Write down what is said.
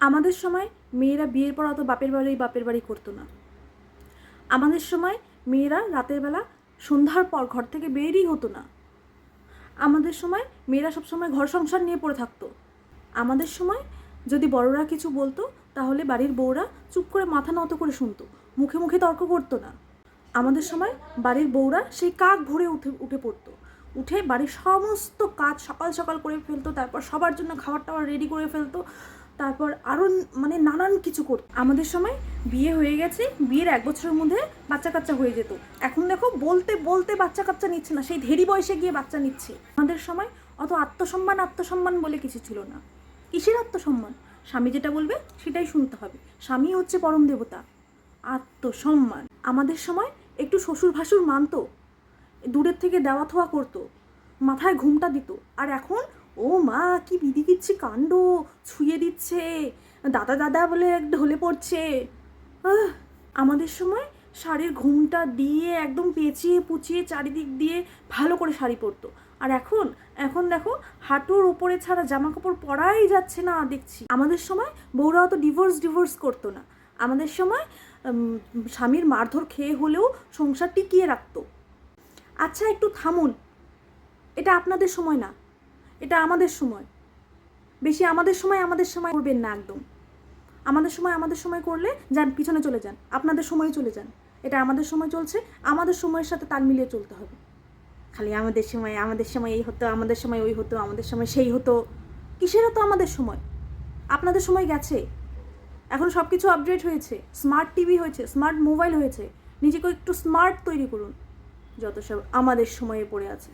আমাদের সময় মেয়েরা বিয়ের পর অত বাপের বাড়ি করতো না। আমাদের সময় মেয়েরা রাতের বেলা সন্ধ্যার পর ঘর থেকে বেরই হতো না। আমাদের সময় মেয়েরা সবসময় ঘর সংসার নিয়ে পড়ে থাকতো। আমাদের সময় যদি বড়রা কিছু বলতো তাহলে বাড়ির বউরা চুপ করে মাথা নত করে শুনতো, মুখে মুখে তর্ক করতো না। আমাদের সময় বাড়ির বউরা সেই কাক ভরে উঠে পড়তো, উঠে বাড়ির সমস্ত কাজ সকাল সকাল করে ফেলতো, তারপর সবার জন্য খাবার টাবার রেডি করে ফেলতো, তারপর আরও নানান কিছু করতো। আমাদের সময় বিয়ে হয়ে গেছে, বিয়ের 1 বছরের মধ্যে বাচ্চা কাচ্চা হয়ে যেত। এখন দেখো বলতে বলতে বাচ্চা কাচ্চা নিচ্ছে না, সেই ধেরি বয়সে গিয়ে বাচ্চা নিচ্ছে। আমাদের সময় অত আত্মসম্মান বলে কিছু ছিল না। কিসের আত্মসম্মান? স্বামী যেটা বলবে সেটাই শুনতে হবে, স্বামী হচ্ছে পরম দেবতা। আত্মসম্মান। আমাদের সময় একটু শ্বশুর ভাসুর মানতো, দূরের থেকে দেওয়া থোয়া করতো, মাথায় ঘুমটা দিত। আর এখন ও মা কি বিধি দিচ্ছে কাণ্ড, ছুঁয়ে দিচ্ছে, দাদা বলে ঢলে পড়ছে। আমাদের সময় শাড়ির ঘুমটা দিয়ে একদম পেঁচিয়ে পুচিয়ে চারিদিক দিয়ে ভালো করে শাড়ি পরতো। আর এখন দেখো হাঁটুর উপরে ছাড়া জামা কাপড় পরাই যাচ্ছে না দেখছি। আমাদের সময় বউরা অত ডিভোর্স করতো না। আমাদের সময় স্বামীর মারধর খেয়ে হলেও সংসার টিকিয়ে রাখতো। আচ্ছা একটু থামুন, এটা আপনাদের সময় না, এটা আমাদের সময়। বেশি আমাদের সময় করবেন না একদম। আমাদের সময় করলে যান পিছনে চলে যান, আপনাদের সময় চলে যান। এটা আমাদের সময় চলছে, আমাদের সময়ের সাথে তাল মিলিয়ে চলতে হবে। খালি আমাদের সময় এই হতো, আমাদের সময় ওই হতো, আমাদের সময় সেই হতো। কিসের হতো আমাদের সময়? আপনাদের সময় গেছে। এখন সব কিছু আপডেট হয়েছে, স্মার্ট টিভি হয়েছে, স্মার্ট মোবাইল হয়েছে। নিজেকে একটু স্মার্ট তৈরি করুন, যত সব আমাদের সময়ে পড়ে আছে।